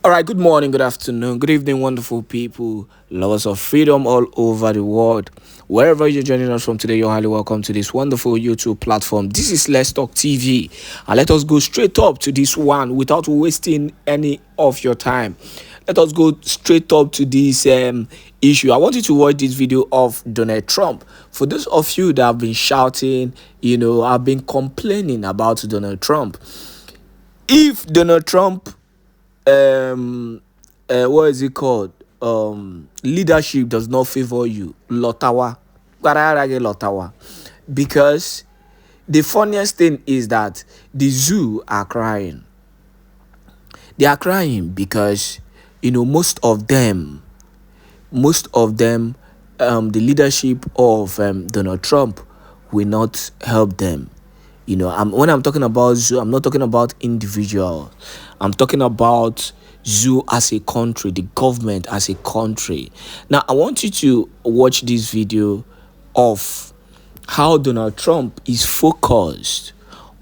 All right, good morning, good afternoon, good evening, wonderful people, lovers of freedom all over the world. Wherever you're joining us from today, you're highly welcome to this wonderful YouTube platform. This is Let's Talk TV. And let us go straight up to this one without wasting any of your time. Let us go straight up to this issue. I want you to watch this video of Donald Trump. For those of you that have been shouting, have been complaining about Donald Trump. If Donald Trump what is it called, leadership does not favor you, lotawa, because the funniest thing is that the zoo are crying. They are crying because most of them the leadership of Donald Trump will not help them. When I'm talking about zoo, I'm not talking about individual. I'm talking about zoo as a country, the government as a country. Now, I want you to watch this video of how Donald Trump is focused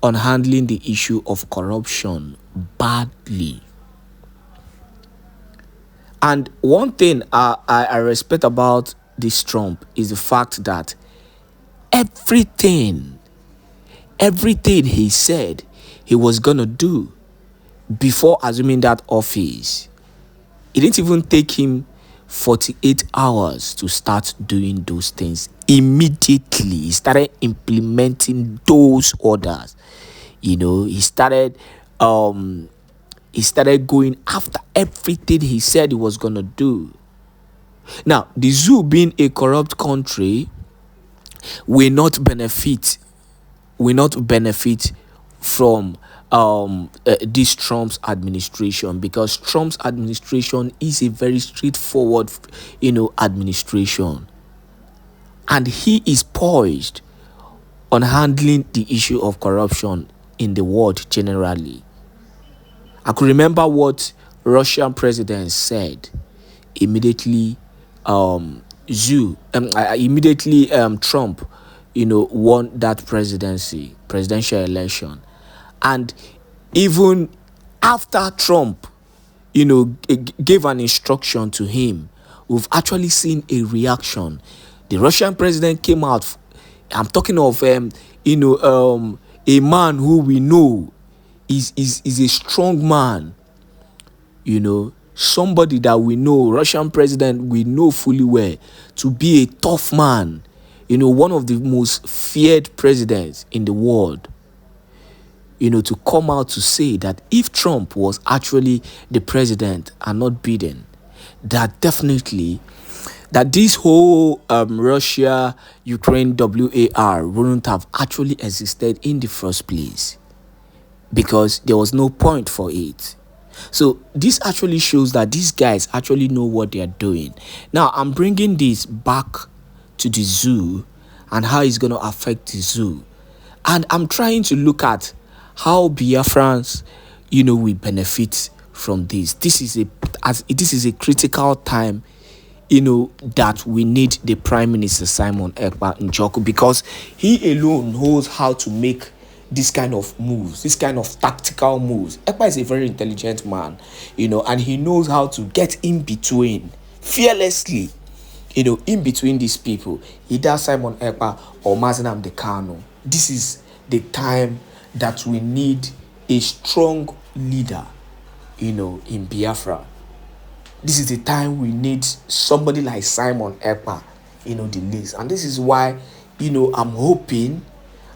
on handling the issue of corruption badly. And one thing I respect about this Trump is the fact that everything he said he was gonna do before assuming that office, it didn't even take him 48 hours to start doing those things. Immediately he started implementing those orders. He started going after everything he said he was gonna do. Now, the zoo, being a corrupt country, will not benefit from this Trump's administration, because Trump's administration is a very straightforward administration, and he is poised on handling the issue of corruption in the world generally. I could remember what Russian president said immediately Trump won that presidential election. And even after Trump gave an instruction to him, we've actually seen a reaction. The Russian president came out. I'm talking of a man who we know is a strong man, somebody that we know, Russian president we know fully well to be a tough man, one of the most feared presidents in the world, to come out to say that if Trump was actually the president and not Biden, that definitely that this whole Russia-Ukraine war wouldn't have actually existed in the first place, because there was no point for it. So this actually shows that these guys actually know what they are doing. Now, I'm bringing this back to the zoo and how it's going to affect the zoo. And I'm trying to look at how Biafrans, will benefit from this. This is a critical time, that we need the Prime Minister Simon Èkpá Njoku, because he alone knows how to make this kind of moves, this kind of tactical moves. Èkpá is a very intelligent man, and he knows how to get in between fearlessly, in between these people, either Simon Èkpá or Mazi Nnamdi Kanu. This is the time that we need a strong leader, in Biafra. This is the time we need somebody like Simon Èkpá, the least. And this is why, I'm hoping,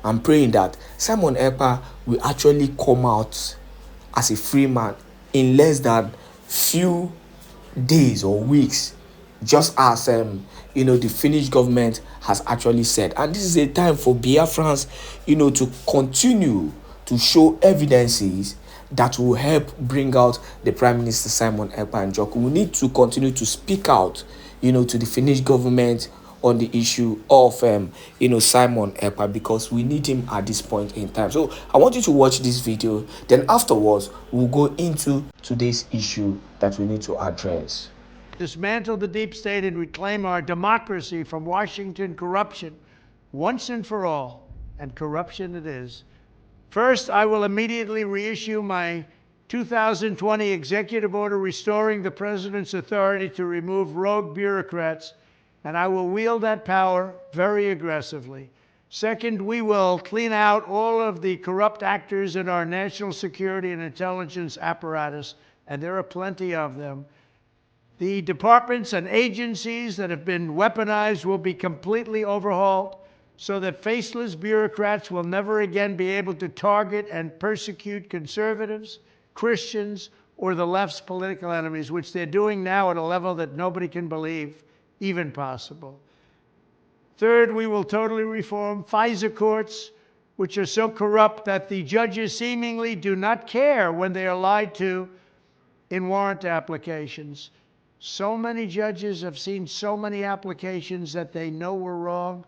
I'm praying that Simon Èkpá will actually come out as a free man in less than few days or weeks, just as the Finnish government has actually said. And this is a time for Biafrans, to continue to show evidences that will help bring out the Prime Minister Simon Èkpá Njoku. We need to continue to speak out, to the Finnish government on the issue of Simon Èkpá, because we need him at this point in time. So I want you to watch this video. Then afterwards, we'll go into today's issue that we need to address. Dismantle the deep state and reclaim our democracy from Washington corruption once and for all, and corruption it is. First, I will immediately reissue my 2020 executive order restoring the president's authority to remove rogue bureaucrats, and I will wield that power very aggressively. Second, we will clean out all of the corrupt actors in our national security and intelligence apparatus, and there are plenty of them. The departments and agencies that have been weaponized will be completely overhauled so that faceless bureaucrats will never again be able to target and persecute conservatives, Christians, or the left's political enemies, which they're doing now at a level that nobody can believe even possible. Third, we will totally reform FISA courts, which are so corrupt that the judges seemingly do not care when they are lied to in warrant applications. So many judges have seen so many applications that they know were wrong,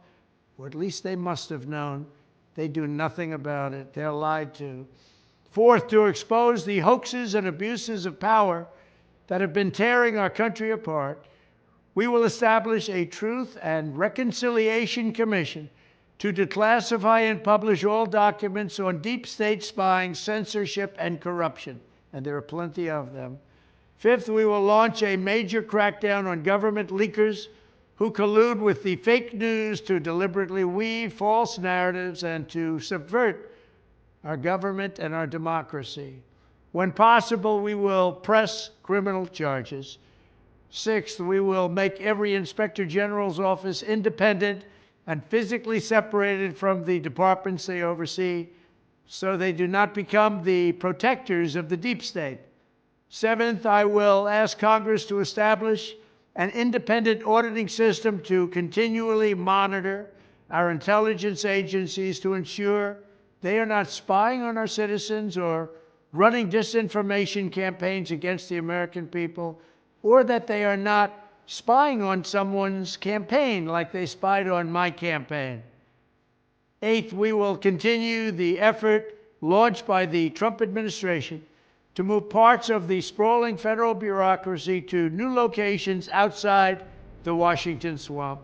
or at least they must have known. They do nothing about it. They're lied to. Fourth, to expose the hoaxes and abuses of power that have been tearing our country apart, we will establish a Truth and Reconciliation Commission to declassify and publish all documents on deep state spying, censorship, and corruption. And there are plenty of them. Fifth, we will launch a major crackdown on government leakers who collude with the fake news to deliberately weave false narratives and to subvert our government and our democracy. When possible, we will press criminal charges. Sixth, we will make every inspector general's office independent and physically separated from the departments they oversee so they do not become the protectors of the deep state. Seventh, I will ask Congress to establish an independent auditing system to continually monitor our intelligence agencies to ensure they are not spying on our citizens or running disinformation campaigns against the American people, or that they are not spying on someone's campaign like they spied on my campaign. Eighth, we will continue the effort launched by the Trump administration to move parts of the sprawling federal bureaucracy to new locations outside the Washington swamp.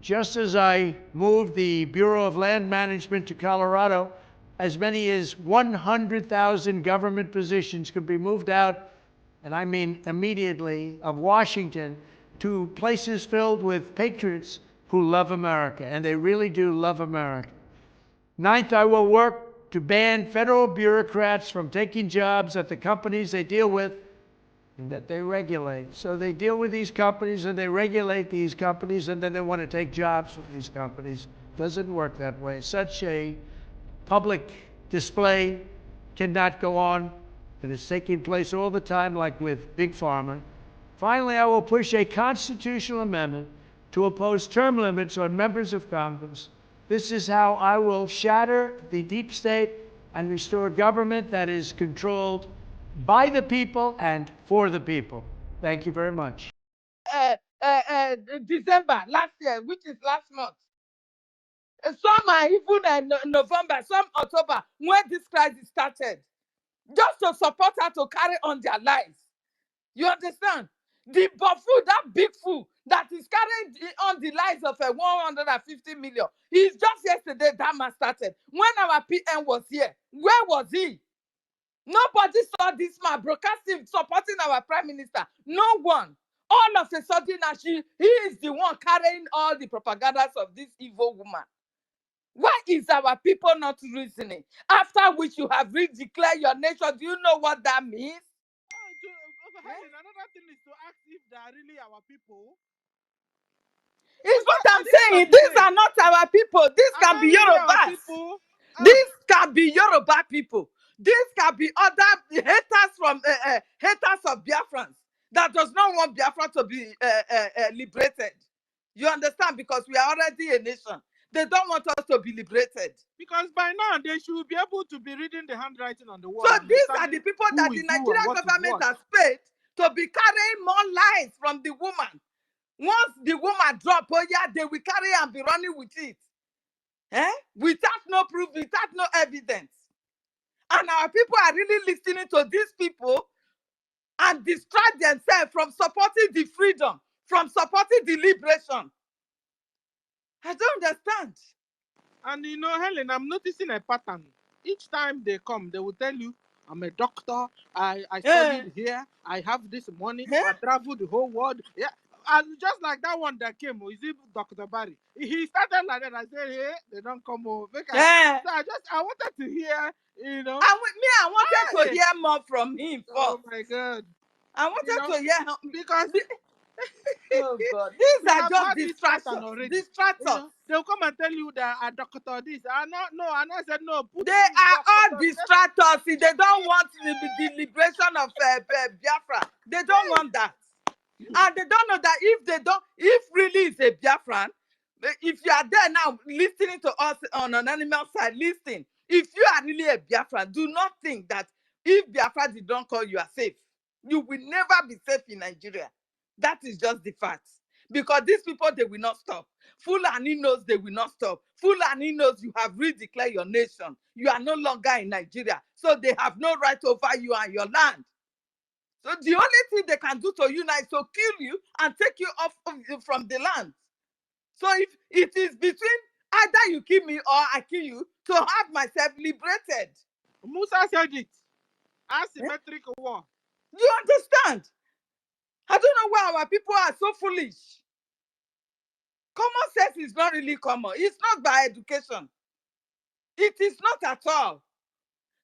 Just as I moved the Bureau of Land Management to Colorado, as many as 100,000 government positions could be moved out, and I mean immediately, of Washington to places filled with patriots who love America, and they really do love America. Ninth, I will work to ban federal bureaucrats from taking jobs at the companies they deal with and that they regulate. So they deal with these companies and they regulate these companies, and then they want to take jobs from these companies. Doesn't work that way. Such a public display cannot go on, and it's taking place all the time, like with Big Pharma. Finally, I will push a constitutional amendment to oppose term limits on members of Congress. This is how I will shatter the deep state and restore government that is controlled by the people and for the people. Thank you very much. December last year, which is last month. Some are even November, some October, when this crisis started, just to support her to carry on their lives. You understand? The fool, that big fool that is carrying on the lives of 150 million. It's just yesterday that man started. When our PM was here, where was he? Nobody saw this man broadcasting, supporting our prime minister. No one. All of a sudden, he is the one carrying all the propagandas of this evil woman. Why is our people not reasoning? After which you have redeclared your nation, do you know what that means? Another thing is to ask if they are really our people. It's what I'm saying. These are not our people. This can be Yorubas. This can be Yoruba people. This can be other haters from haters of Biafrans that does not want Biafra to be liberated. You understand? Because we are already a nation. They don't want us to be liberated. Because by now they should be able to be reading the handwriting on the wall. So these are the people that the Nigerian government has paid to be carrying more lies from the woman. Once the woman drop, oh yeah, they will carry and be running with it. Without no proof, without no evidence. And our people are really listening to these people and distract themselves from supporting the freedom, from supporting the liberation. I don't understand. And you know, Helen, I'm noticing a pattern. Each time they come, they will tell you, I'm a doctor. I studied here. I have this money. I traveled the whole world. Yeah. And just like that one that came, is it Dr. Barry? He started like that. I said, hey, they don't come over. So I wanted to hear, you know. I wanted to hear more from him first. Oh my God. I wanted to hear him because oh God, these are just distractions. You know, they'll come and tell you that a doctor this. I said no. They are all distractors. They don't want the liberation of Biafra. They don't want that, and they don't know that if really it's a Biafran, if you are there now listening to us on an animal side, listen. If you are really a Biafran, do not think that if Biafra did not call you are safe. You will never be safe in Nigeria. That is just the fact. Because these people, they will not stop. Fulani knows they will not stop. Fulani knows you have redeclared your nation. You are no longer in Nigeria. So they have no right over you and your land. So the only thing they can do to you now is to kill you and take you off from the land. So if it is between either you kill me or I kill you to have myself liberated. Musa said it. Asymmetric war. You understand? I don't know why our people are so foolish. Common sense is not really common. It's not by education. It is not at all.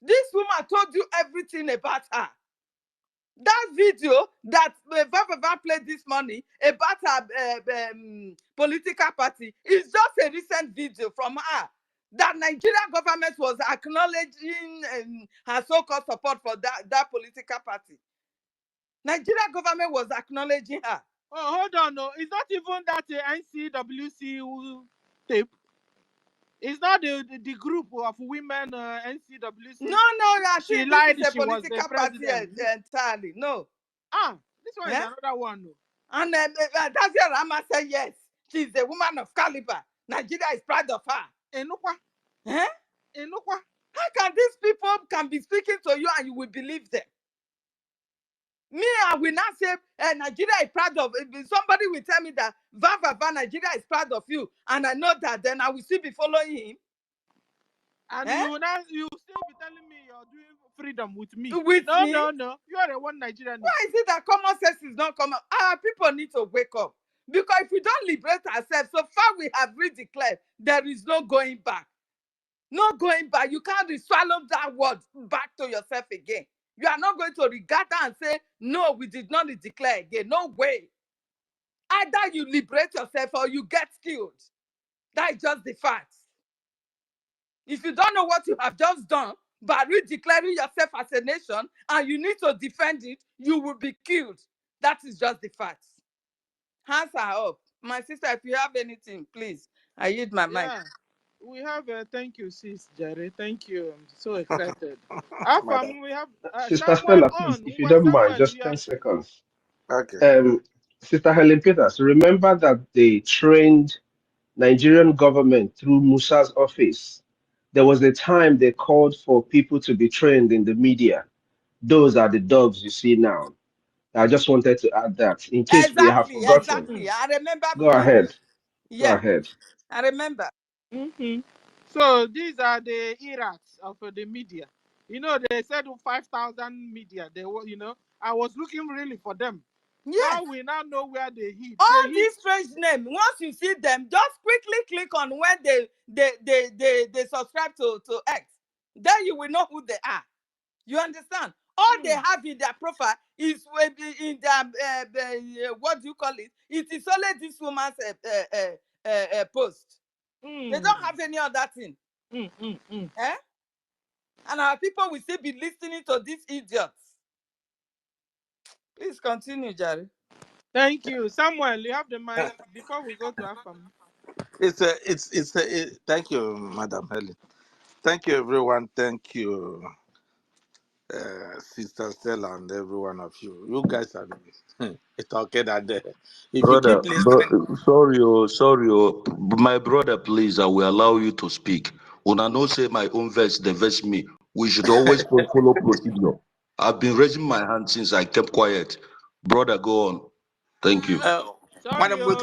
This woman told you everything about her. That video that Vava played this morning about her political party is just a recent video from her. That Nigerian government was acknowledging her so-called support for that political party. Nigerian government was acknowledging her. Oh, hold on, no. It's not even that NCWC tape. It's not the group of women NCWC. No, I she think lied. This is a she was political the president. party entirely. No. This one is another one. No. And that's your Rama said yes. She's a woman of caliber. Nigeria is proud of her. Enukwa. Enukwa. How can these people can be speaking to you and you will believe them? Me, I will not say Nigeria is proud of. If somebody will tell me that Vava Nigeria is proud of you, and I know that, then I will still be following him. And you still be telling me you're doing freedom with me. No. You are a one Nigerian. Why is it that common sense is not common? Our people need to wake up. Because if we don't liberate ourselves, so far we have redeclared, there is no going back. No going back. You can't swallow that word back to yourself again. You are not going to regard that and say, no, we did not declare again. No way. Either you liberate yourself or you get killed. That is just the fact. If you don't know what you have just done, by redeclaring yourself as a nation and you need to defend it, you will be killed. That is just the fact. Hands are up. My sister, if you have anything, please, I yield my mic. We have thank you, sis Jerry. Thank you. I'm so excited. We have Sister Stella, please, if you don't mind, just 10 seconds. Okay. Sister Helen Peters, remember that they trained Nigerian government through Musa's office. There was a time they called for people to be trained in the media. Those are the dogs you see now. I just wanted to add that in case we have forgotten. Exactly. I remember. Go ahead. Yeah. Go ahead. I remember. So these are the Iraqs of the media. You know, they said 5,000 media. They were, I was looking really for them. Yes. Now we now know where they hid. All these strange names. Once you see them, just quickly click on when they subscribe to X. Then you will know who they are. You understand? All they have in their profile is in their what do you call it? It is only this woman's post. They don't have any other thing. And our people will still be listening to these idiots. Please continue, Jerry. Thank you, Samuel. You have the mic before we go to Afam. Thank you, Madam Helen. Thank you, everyone. Thank you, Sister Stella, and every one of you. You guys are talking at there. If brother, you keep listening, sorry, my brother, please, I will allow you to speak. When I don't say my own verse, the verse me. We should always follow procedure. I've been raising my hand since I kept quiet. Brother, go on. Thank you. Sorry,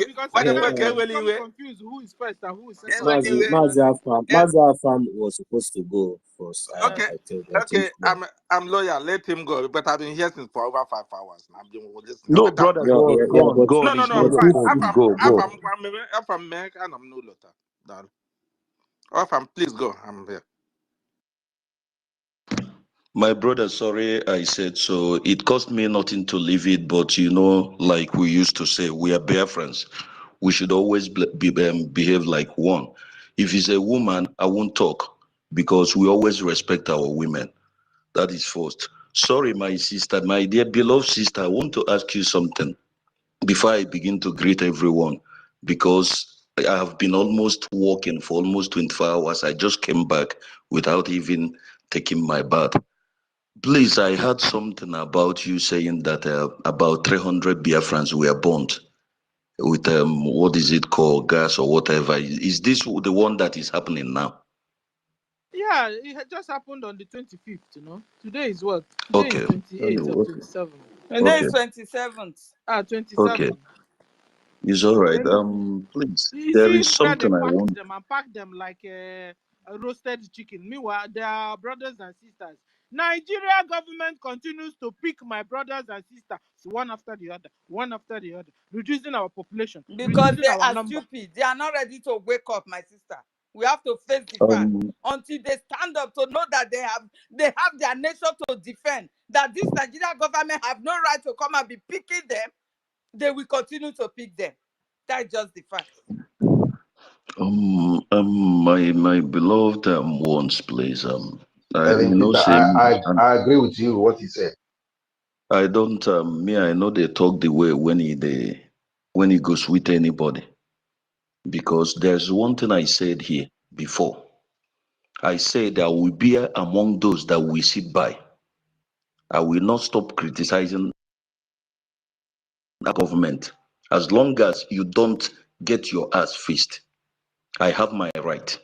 because When I'm sometimes okay, I well, become anyway. confused who is first and who is Yeah, second. well, So anyway. Mazi was supposed to go first. Okay, I think okay. yeah. I'm loyal. Let him go. But I've been here since for over 5 hours. Now I'm just listening. No, But I'm brother, going. go on, go Yeah, on, but go No, on. no, It's no. not I'm but your fine. if fault. Go, If go. I'm American, I'm no lotter. If I'm please go. I'm here. My brother, sorry I said so. It cost me nothing to leave it, but like we used to say, we are Biafrans. We should always behave like one. If it's a woman, I won't talk because we always respect our women. That is first. Sorry, my sister, my dear beloved sister, I want to ask you something before I begin to greet everyone because I have been almost walking for almost 24 hours. I just came back without even taking my bath. Please, I heard something about you saying that about 300 Biafrans were burnt with what is it called, gas or whatever. Is this the one that is happening now? yeah, it just happened on the 25th, you know. Today is what? Today is Okay. 28th or Okay. 27th. And then Okay. it's 27th. Okay. 27. It's all right. Then Please, you there see is where they something I packed want. them and packed them like a roasted chicken. Meanwhile, they are brothers and sisters. Nigeria government continues to pick my brothers and sisters one after the other, one after the other, reducing our population, Because reducing they our are number. stupid. They are not ready to wake up, my sister. We have to face the fact Um, until they stand up to know that they have their nation to defend. That this Nigerian government have no right to come and be picking them. They will continue to pick them. That's just the fact. my beloved ones, please. Peter, Say me, and I agree with you what he said. I don't. I know they talk the way when he goes with anybody. Because there's one thing I said here before. I said I will be among those that will sit by. I will not stop criticizing the government as long as you don't get your ass fixed. I have my right.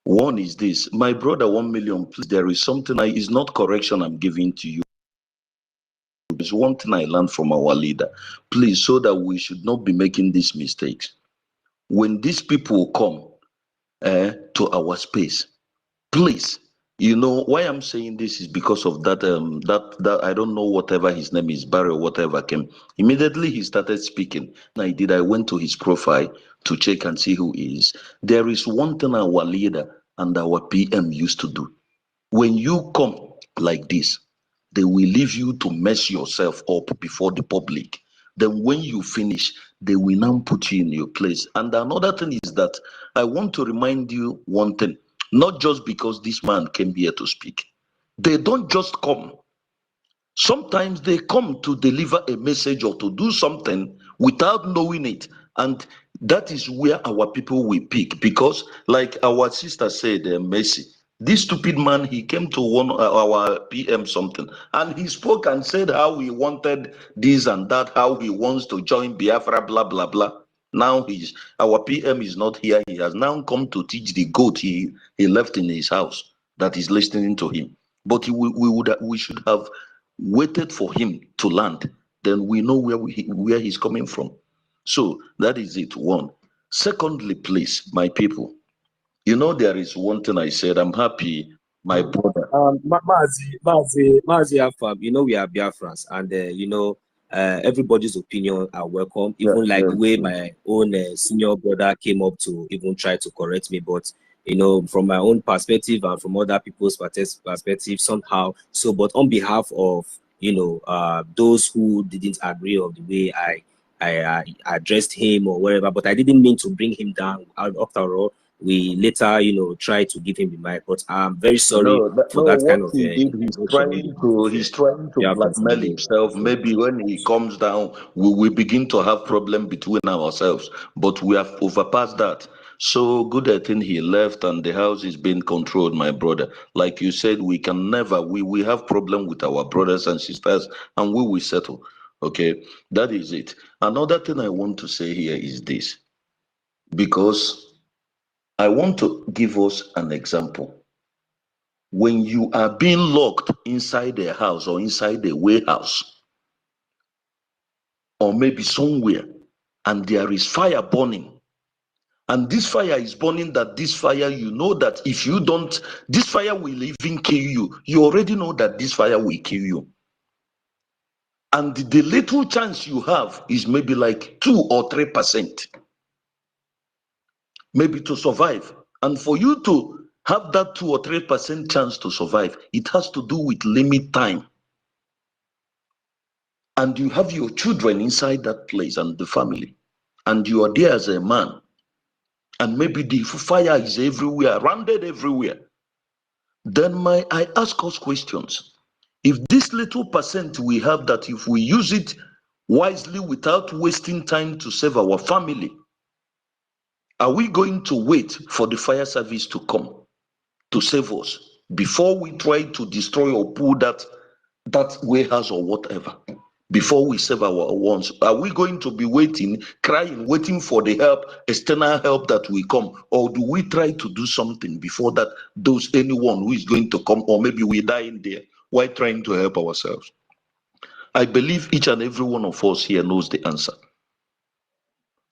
One is this, my brother, 1 million. Please, there is something is not correction I'm giving to you. It's one thing I learned from our leader. Please, so that we should not be making these mistakes. When these people come to our space, please, why I'm saying this is because of that I don't know whatever his name is, Barry or whatever came. Immediately he started speaking. I went to his profile to check and see who he is. There is one thing our leader and our PM used to do. When you come like this, they will leave you to mess yourself up before the public. Then when you finish, they will now put you in your place. And another thing is that I want to remind you one thing, not just because this man came here to speak. They don't just come. Sometimes they come to deliver a message or to do something without knowing it. And that is where our people will pick. Because, like our sister said, Mercy, this stupid man, he came to one our PM something, and he spoke and said how he wanted this and that, how he wants to join Biafra, blah, blah, blah. Now our PM is not here. He has now come to teach the goat he left in his house that is listening to him. But we should have waited for him to land, then we know where he's coming from. So that is it. One. Secondly, please, my people, there is one thing I said. I'm happy, my brother. Mazi Afab, we are Biafrans, and everybody's opinion are welcome. Yeah, Even like yeah, the way yeah. my own senior brother came up to even try to correct me, but from my own perspective and from other people's perspective, somehow. So, but on behalf of those who didn't agree of the way I addressed him or whatever, but I didn't mean to bring him down. After all, we later, tried to give him the mic, but I'm very sorry No, for that what kind of he did, introduction on behalf of he's trying to Biafrans in blackmail the himself. Maybe when he comes down, we will begin to have problem between ourselves. But we have overpassed that. So good, I think he left and the house is being controlled, my brother. Like you said, we can never, we have problem with our brothers and sisters, and we will settle. Okay, that is it. Another thing I want to say here is this, because I want to give us an example. When you are being locked inside a house or inside a warehouse or maybe somewhere, and there is fire burning. And this fire is burning, that this fire, you know that if you don't, this fire will even kill you. You already know that this fire will kill you. And the little chance you have is maybe like 2 or 3%, maybe to survive. And for you to have that 2 or 3% chance to survive, it has to do with limit time. And you have your children inside that place and the family, and you are there as a man, and maybe the fire is everywhere, rounded everywhere. Then I ask us questions. If this little percent we have, that if we use it wisely without wasting time to save our family, are we going to wait for the fire service to come to save us before we try to destroy or pull that warehouse or whatever? Before we save our ones, are we going to be waiting, crying, waiting for the help, external help that will come? Or do we try to do something before that anyone who is going to come, or maybe we die in there while trying to help ourselves? I believe each and every one of us here knows the answer.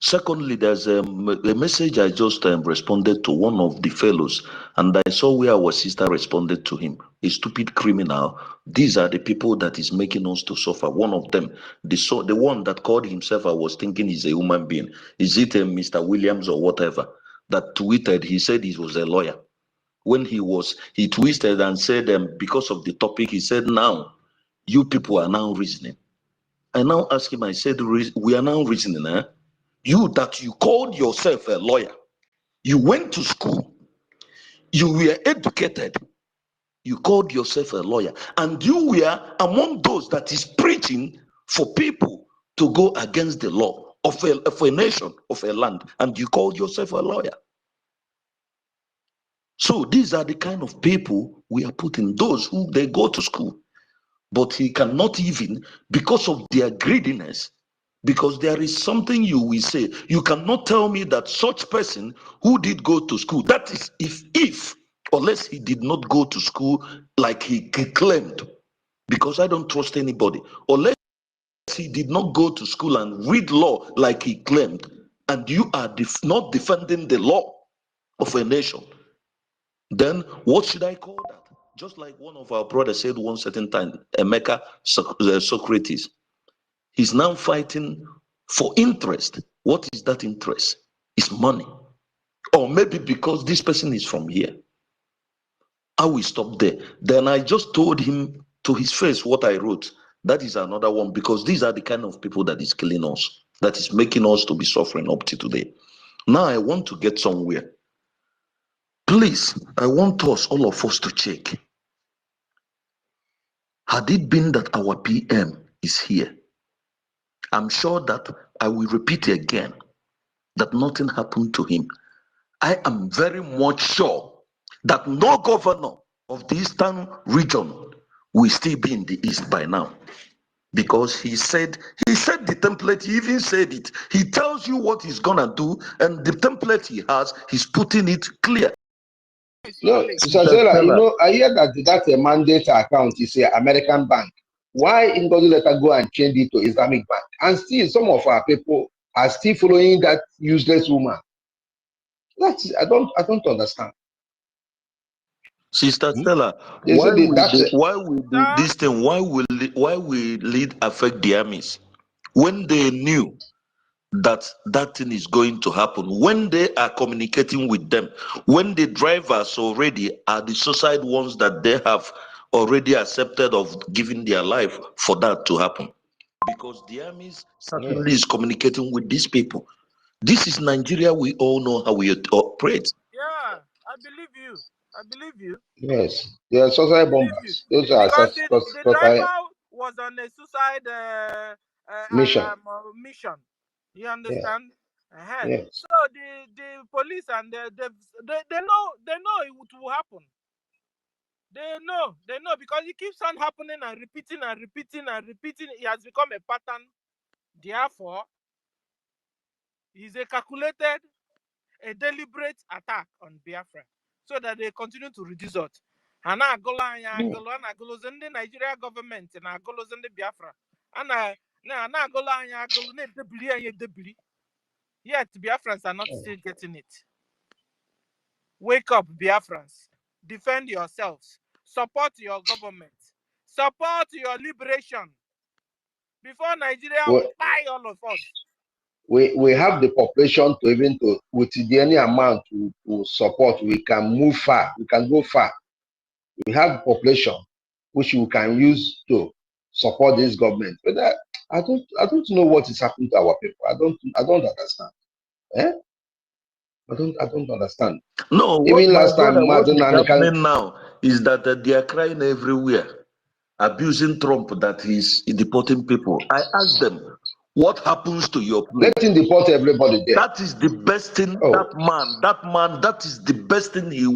Secondly, there's a message I just responded to one of the fellows, and I saw where our sister responded to him. A stupid criminal. These are the people that is making us to suffer. One of them, the one that called himself, I was thinking he's a human being. Is it Mr. Williams or whatever, that tweeted? He said he was a lawyer. When he twisted and said, because of the topic, he said, now you people are now reasoning. I now asked him, I said, we are now reasoning, eh? You that you called yourself a lawyer, you went to school, you were educated, you called yourself a lawyer, and you were among those that is preaching for people to go against the law of a nation, of a land, and you called yourself a lawyer. So these are the kind of people we are putting, those who they go to school, but he cannot even, because of their greediness. Because there is something you will say, you cannot tell me that such person who did go to school, that is if unless he did not go to school like he claimed, because I don't trust anybody, unless he did not go to school and read law like he claimed, and you are not defending the law of a nation, then what should I call that? Just like one of our brothers said one certain time, Emeka Socrates, he's now fighting for interest. What is that interest? It's money. Or maybe because this person is from here. I will stop there. Then I just told him to his face what I wrote. That is another one, because these are the kind of people that is killing us, that is making us to be suffering up to today. Now I want to get somewhere. Please, I want us, all of us, to check. Had it been that our PM is here, I'm sure that I will repeat again that nothing happened to him. I am very much sure that no governor of the eastern region will still be in the east by now, because he said the template. He even said it. He tells you what he's gonna do, and the template he has, he's putting it clear. No, Sazela, I hear that mandate account is an American bank. Why in God let her go and change it to Islamic bank? And still, some of our people are still following that useless woman. That's I don't understand. Sister Stella, why will this thing? Why will it affect the armies when they knew that thing is going to happen, when they are communicating with them, when the drivers already are the suicide ones that they have already accepted of giving their life for that to happen? Because the armies certainly is communicating with these people. This is Nigeria. We all know how we operate. Yeah, I believe you. I believe you. Yes, they are suicide bombers. Those are because the driver was on a suicide mission. You understand? Yes. Yes. So the police and they know it will happen. They know because it keeps on happening and repeating and repeating and repeating. It has become a pattern. Therefore, it's a calculated, a deliberate attack on Biafra, so that they continue to reduce it. And now the Nigeria government and the Biafra. And Now, yet Biafrans are not still getting it. Wake up, Biafrans. Defend yourselves. Support your government. Support your liberation. Before Nigeria will buy all of us. We have the population to even to with any amount to support, we can move far, we can go far. We have population which we can use to support this government. But I don't know what is happening to our people. I don't understand. Eh? I don't understand. No, Even what, my last time, brother, what Martin is and happening now is that they are crying everywhere, abusing Trump that he's deporting people. I asked them, what happens to your place? let him deport everybody there. That is the best thing. Oh. That is the best thing he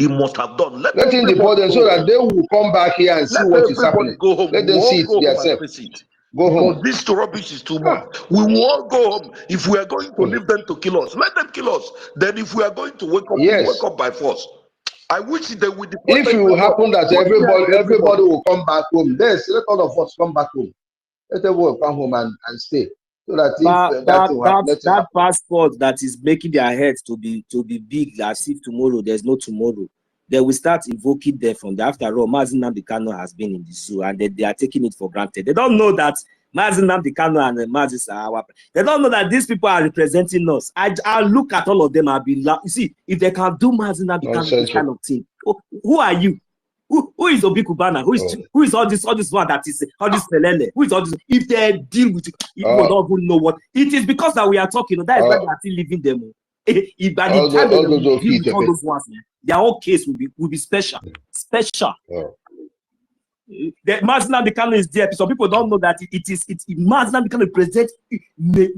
must have done. Let him deport them so that they will come back here and see what is happening. Go home. Let them see it themselves. Go home. This rubbish is too much. We will all go home. If we are going to leave them to kill us, let them kill us. Then if we are going to wake up, we wake up by force. I wish they would deport. If it will happen that everybody will come back home, then let all of us come back home. Let everyone come home and stay. So that if that passport that is making their heads to be big as if tomorrow there's no tomorrow, they will start invoking them from there. After all, Mazi Nnamdi Kanu has been in the zoo and they are taking it for granted. They don't know that Mazi Nnamdi Kanu and Mazi are they don't know that these people are representing us. I look at all of them, I'll be like, you see, if they can do Mazi Nnamdi Kanu this kind of thing, who are you? Who is Obi Kubana? Who is all this one that is all this Pelele? Who is all this? If they deal with it, you don't even know what it is, because that we are talking. That is why they are still leaving them. If by the time they deal with all those ones, their whole case will be special. The Mazi Nnamdi Kanu is there. Some people don't know that Mazi Nnamdi Kanu represents the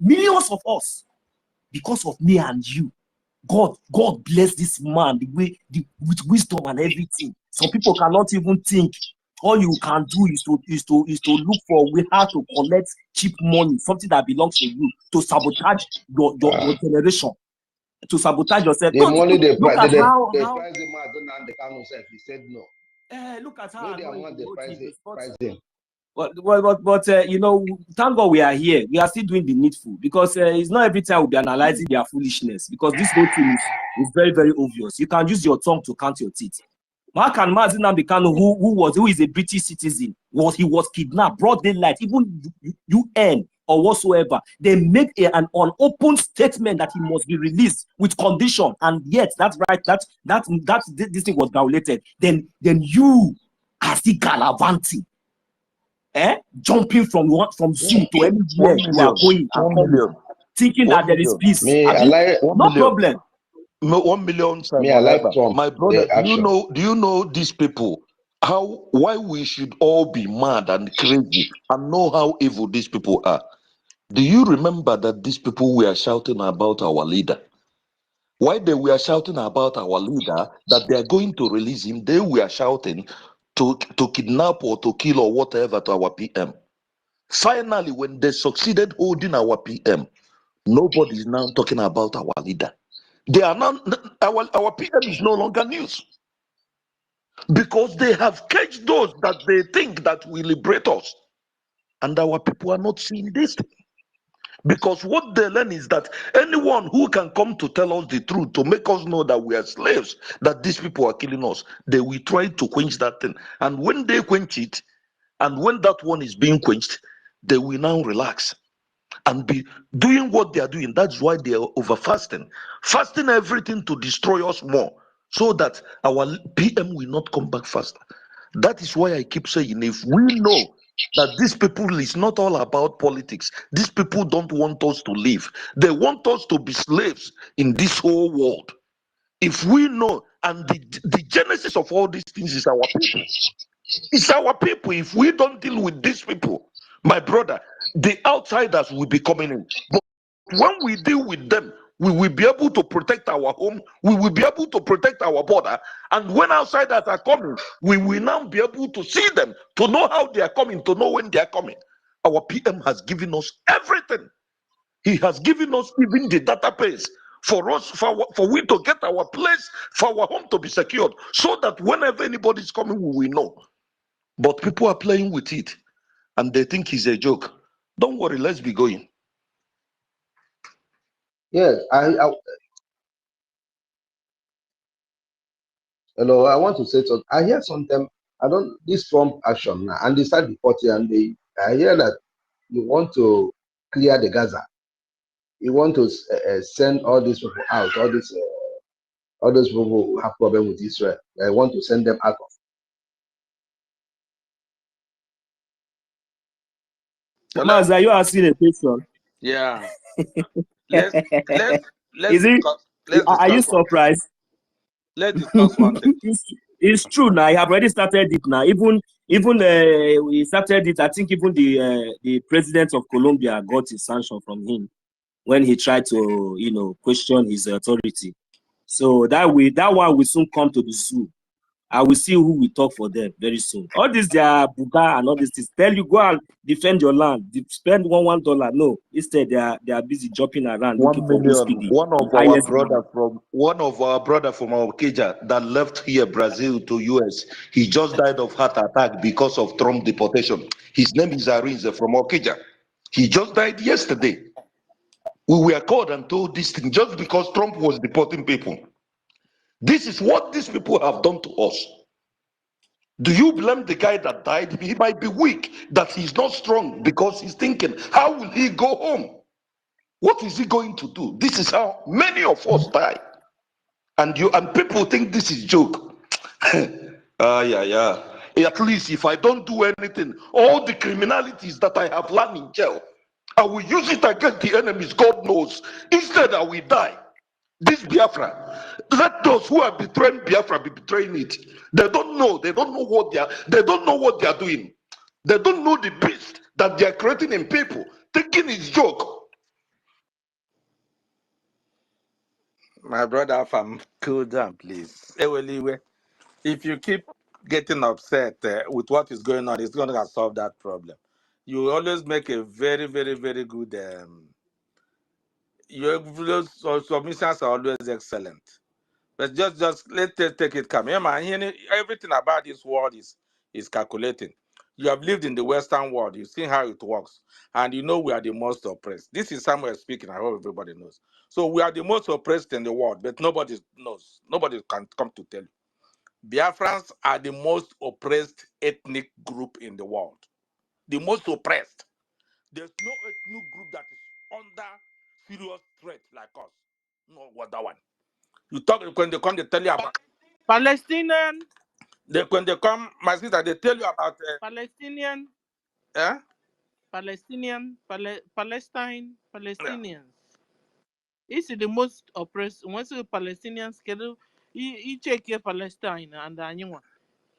millions of us because of me and you. God bless this man with wisdom and everything. Some people cannot even think. All you can do is to look for how to collect cheap money, something that belongs to you, to sabotage your generation, to sabotage yourself. The money they price the man and the Kanu self, he said no. Look at how they price him. But you know, thank God we are here. We are still doing the needful, because it's not every time we'll be analyzing their foolishness, because this whole thing is very, very obvious. You can use your tongue to count your teeth. How can Mazi Nnamdi Kanu, who is a British citizen, he was kidnapped, broad daylight, even UN or whatsoever, they make an open statement that he must be released with condition, and yet that's right, this thing was violated. Then you are still gallivanting. Jumping from zoo to anywhere you are going and coming, thinking that there is peace. No problem. 1 million. My brother, do you know these people? Why we should all be mad and crazy and know how evil these people are? Do you remember that these people were shouting about our leader? Why they were shouting about our leader, that they are going to release him, they were shouting to kidnap or to kill or whatever to our PM. Finally, when they succeeded holding our PM, nobody is now talking about our leader. They are now, our PM is no longer news, because they have caged those that they think that will liberate us, and our people are not seeing this. Because what they learn is that anyone who can come to tell us the truth, to make us know that we are slaves, that these people are killing us, they will try to quench that thing. And when they quench it, and when that one is being quenched, they will now relax and be doing what they are doing. That's why they are over fasting everything to destroy us more, so that our PM will not come back faster. That is why I keep saying, if we know that these people is not all about politics, these people don't want us to live, they want us to be slaves in this whole world. If we know, and the genesis of all these things is our people. It's our people. If we don't deal with these people, my brother, the outsiders will be coming in. But when we deal with them, we will be able to protect our home, we will be able to protect our border, and when outsiders are coming, we will now be able to see them, to know how they are coming, to know when they are coming. Our PM has given us everything. He has given us even the database for us, for we to get our place, for our home to be secured, so that whenever anybody is coming, we will know. But people are playing with it, and they think it's a joke. Don't worry, let's be going. Yes, hello, I want to say something. I hear something. I don't this Trump action now, and they start reporting, and I hear that you want to clear the Gaza. You want to send all these people out, all those people who have problem with Israel. I want to send them out of. Hello? Maz, are you asking a question? Yeah. Let's let's let's Is it? discuss let's Are you discuss one thing. surprised? Let's discuss one thing. It's true now. I have already started it now. Even we started it. I think even the president of Colombia got his sanction from him when he tried to question his authority. So that one will soon come to the zoo. I will see who will talk for them very soon. All this their buga and all these things. Tell you go and defend your land. Spend $1. No, instead they are busy jumping around looking 1 for who's million. speedy. One of our brother from our Keja that left here Brazil to US. He just died of heart attack because of Trump deportation. His name is Arinze from Okija. He just died yesterday. We were called and told this thing just because Trump was deporting people. This is what these people have done to us. Do you blame the guy that died? He might be weak, that he's not strong because he's thinking, how will he go home? What is he going to do? This is how many of us die. And people think this is joke. Yeah. At least if I don't do anything, all the criminalities that I have learned in jail, I will use it against the enemies, God knows. Instead, I will die. This Biafra, let those who are betraying Biafra be betraying it. They don't know. They don't know what they are doing. They don't know the beast that they are creating in people, thinking it's joke. My brother, Fam, cool down, please. Eweliwe, if you keep getting upset with what is going on, it's going to solve that problem. You always make a very, very, very good. Your submissions are always excellent. But just let's take it calm. Yeah, man, everything about this world is calculating. You have lived in the Western world. You've seen how it works. And you know we are the most oppressed. This is Samuel speaking. I hope everybody knows. So we are the most oppressed in the world, but nobody knows. Nobody can come to tell you. Biafrans are the most oppressed ethnic group in the world. The most oppressed. There's no ethnic group that is under serious threat like us. No, what that one. You talk when they come, they tell you about Palestinian, when they come, my sister, they tell you about Palestinian, yeah. Palestinian, Palestinians. It's the most oppressed. Once the Palestinians get you check here Palestine and anyone.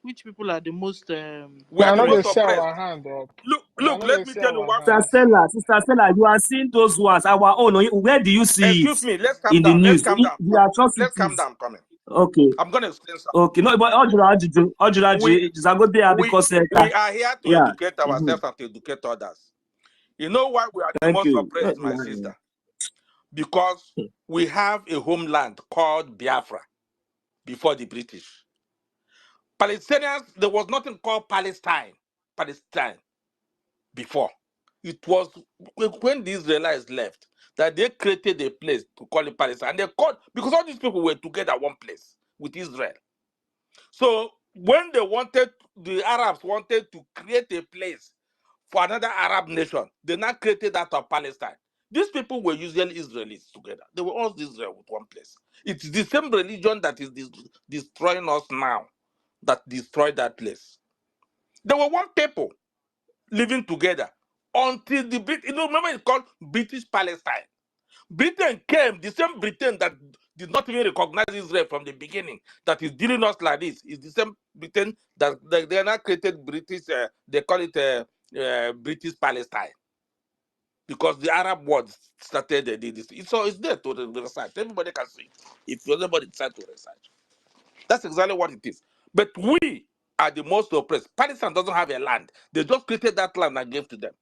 Which people are the most We are I the know they most say oppressed. our hand up. I Look, know they let me say tell you our one hand. Sister Stella, you are seeing those ones. Our own. Where do you see it excuse me, let's calm in the down. Let's news? calm down. The Let's calm atrocities. down, coming. Okay. I'm gonna explain something. Okay. No, but We Ojulaji is a good day we because we are here to yeah. educate ourselves and to educate others. You know why we are the Thank most you. oppressed, my sister? Because we have a homeland called Biafra before the British. Palestinians, there was nothing called Palestine before. It was when the Israelites left that they created a place to call it Palestine. And they called, because all these people were together one place with Israel. So when the Arabs wanted to create a place for another Arab nation, they now created that of Palestine. These people were usually Israelis together. They were all Israel with one place. It's the same religion that is destroying us now that destroyed that place. They were one people living together until remember it's called British Palestine. Britain came, the same Britain that did not even recognize Israel from the beginning, that is dealing us like this, is the same Britain that they now created British, they call it British Palestine. Because the Arab world started this. So it's there to research. Everybody can see it. If everybody decides to research. That's exactly what it is. But we are the most oppressed. Palestine doesn't have a land. They just created that land and gave to them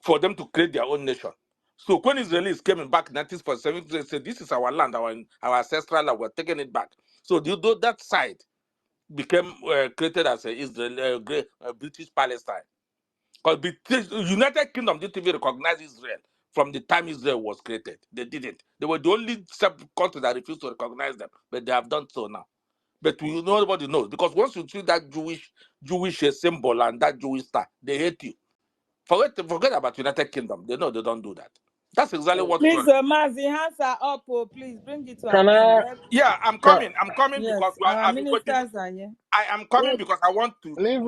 for them to create their own nation. So when Israelis came back in 1947, they said, this is our land, our ancestral land, we're taking it back. So that side became created as British Palestine. Because the United Kingdom didn't even recognize Israel from the time Israel was created. They didn't. They were the only country that refused to recognize them, but they have done so now. But nobody knows, because once you see that Jewish symbol and that Jewish star, they hate you. Forget about United Kingdom. They know they don't do that. That's exactly what. Please, Maz, the hands are up. Oh, please bring it to Can an end. I? Yeah, I'm Can, coming. I'm coming Yes, because our I've been waiting. ministers are here. I am coming leave, because I want to leave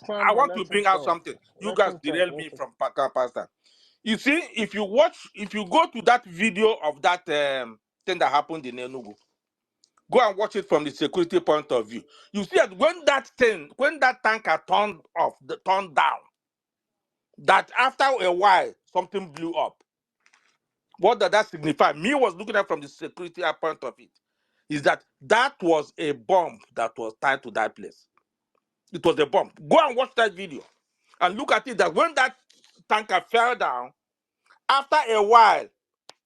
Samuel. Let him bring out talk. something. You Let guys him talk. derail me from Pastor. You see, if you go to that video of that thing that happened in Enugu, go and watch it from the security point of view. You see that when that tanker turned down, that after a while something blew up. What does that signify? Me was looking at from the security point of it, is that was a bomb that was tied to that place. It was a bomb. Go and watch that video and look at it, that when that tanker fell down, after a while,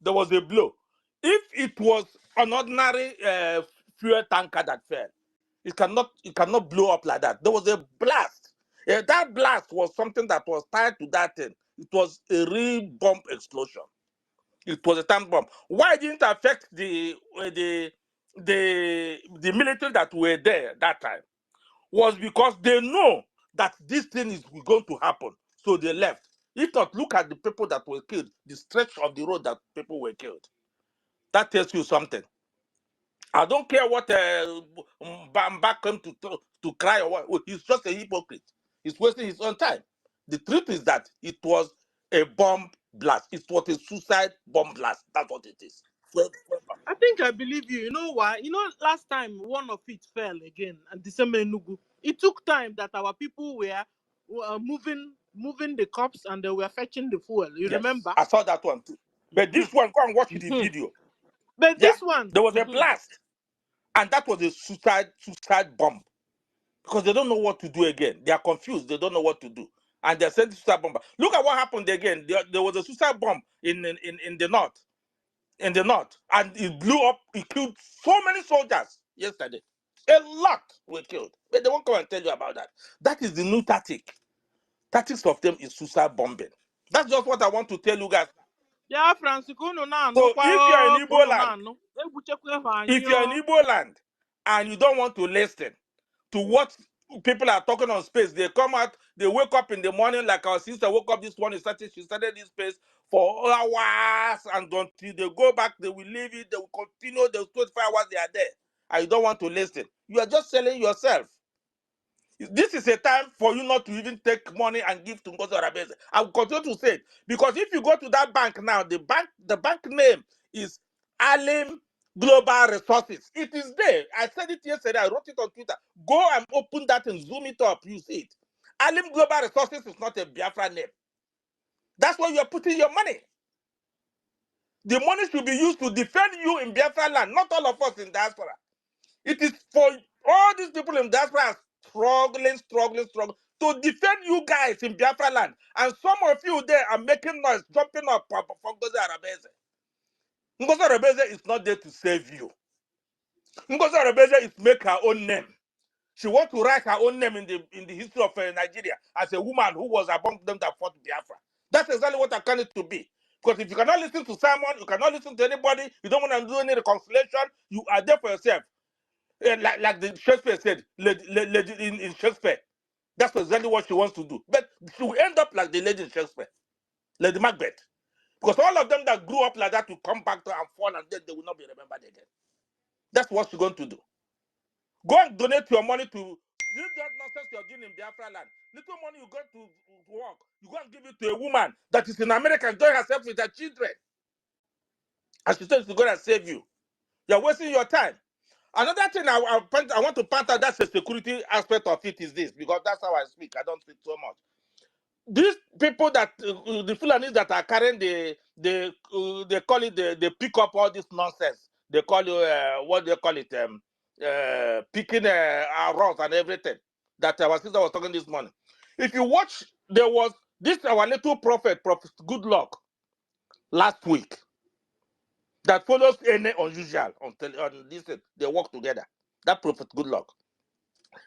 there was a blow. If it was an ordinary fuel tanker that fell, it cannot blow up like that. There was a blast. That blast was something that was tied to that thing. It was a real bomb explosion. It was a time bomb. Why didn't it affect the military that were there that time? Was because they know that this thing is going to happen, so they left. If not, look at the people that were killed, the stretch of the road that people were killed. That tells you something. I don't care what Bamba came to cry or what. He's just a hypocrite. He's wasting his own time. The truth is that it was a bomb blast. It was a suicide bomb blast. That's what it is. I think I believe you. You know why? You know, last time one of it fell again, and the same Enugu. It took time that our people were moving the cops, and they were fetching the fuel. You Yes, remember? I saw that one too. But this one, go and watch the video. But Yeah, this one, there was a blast, and that was a suicide bomb, because they don't know what to do again. They are confused. They don't know what to do, and they're sending suicide bomb. Look at what happened again. There was a suicide bomb in the north, and it blew up. It killed so many soldiers yesterday. A lot were killed, but they won't come and tell you about that. That is the new tactic. Tactics of them is suicide bombing. That's just what I want to tell you guys. yeah, Francisco no na So no kwa kono na no. if you're in Igbo land and you don't want to listen to what people are talking on space, they come out, they wake up in the morning, like our sister woke up this morning, she started this space for hours, and until they go back, they will leave it, they will continue, those 25 hours they are there, and you don't want to listen. You are just selling yourself. This is a time for you not to even take money and give to Ngozi Arabeze. I will continue to say it, because if you go to that bank now, the bank name is Alim Global Resources. It is there. I said it yesterday. I wrote it on Twitter. Go and open that and zoom it up. You see it. Alim Global Resources is not a Biafra name. That's where you are putting your money. The money should be used to defend you in Biafra land, not all of us in diaspora. It is for all these people in diaspora struggling to defend you guys in Biafra land. And some of you there are making noise, jumping up for Ngozi Arabeze. Ngozi Arabeze is not there to save you. Ngozi Arabeze is make her own name. She wants to write her own name in the history of Nigeria as a woman who was among them that fought Biafra. That's exactly what I can it to be. Because if you cannot listen to Simon, you cannot listen to anybody, you don't want to do any reconciliation, you are there for yourself. Like the Shakespeare said, in Shakespeare. That's exactly what she wants to do. But she will end up like the lady in Shakespeare, Lady Macbeth. Because all of them that grew up like that will come back to and fall, and then they will not be remembered again. That's what she's going to do. Go and donate your money to this nonsense you're doing in Biafra land. Little money you go to work, you go and give it to a woman that is in America enjoying herself with her children. And she says she's going to save you. You're wasting your time. Another thing I want to point out, that's the security aspect of it, is this, because that's how I speak. I don't speak so much. These people that the Fulanis that are carrying they call it they pick up all this nonsense. They call you what they call it picking our rods and everything that our sister was talking this morning. If you watch, there was this our little prophet Goodluck last week that follows any unusual on this. They work together. That prophet Goodluck.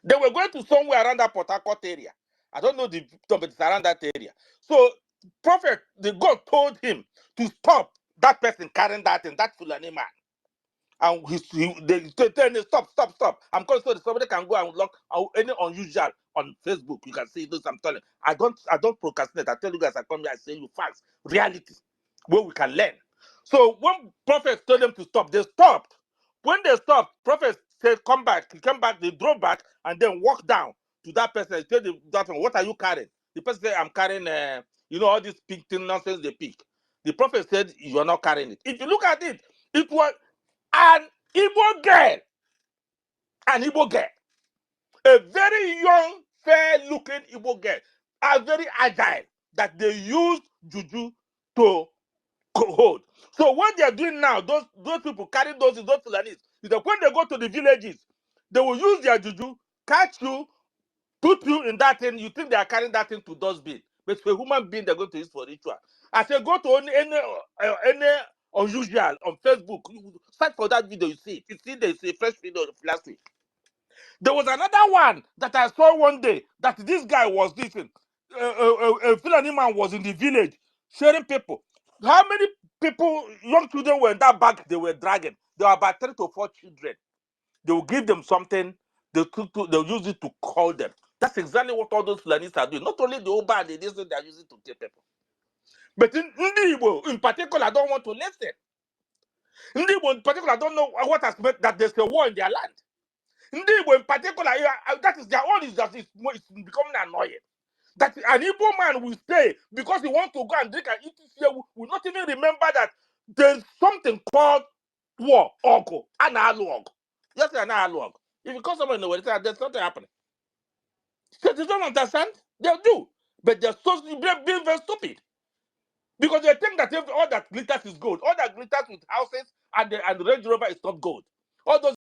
They were going to somewhere around that Port Harcourt area, I don't know the but it's around that area. So prophet, the God told him to stop that person carrying that thing, that Fulani man. And they tell him, stop. I'm calling so somebody can go and look any unusual on Facebook. You can see this. I'm telling you. I don't procrastinate. I tell you guys, I come here, I say you facts, reality, where we can learn. So when prophets told them to stop, they stopped. When they stopped, prophets said, come back. He came back, they drove back and then walked down to that person. He told that one, what are you carrying? The person said, I'm carrying, all this pink thing nonsense they pick. The prophet said, you are not carrying it. If you look at it, it was an Igbo girl, a very young, fair-looking Igbo girl, very agile, that they used juju to hold. So what they are doing now, those people carrying those Fulanis, is that when they go to the villages, they will use their juju, catch you, put you in that thing. You think they are carrying that thing to dustbin, but it's a human being they're going to use for ritual. I say go to any unusual on Facebook, you search for that video, you see it. You see there's a fresh video last week. There was another one that I saw one day that this guy was listening. A Fulani man was in the village sharing people. How many people, young children, were in that bag they were dragging? There were about 3 to 4 children. They will give them something, they'll use it to call them. That's exactly what all those Fulanis are doing. Not only the Oba, they are using to kill people. But in Igbo, in particular, don't want to listen. Igbo, in particular, don't know what has meant that there's a war in their land. Igbo, in particular, that is their own, is that it's becoming annoying. That an Igbo man will stay because he wants to go and drink and eat here, will not even remember that there's something called war, Ogo, analog. Yes, analog. If you call someone in the world, there's something happening. So they don't understand. They'll do. But they're being very stupid. Because they think that all that glitters is gold. All that glitters with houses and the Range Rover is not gold. All those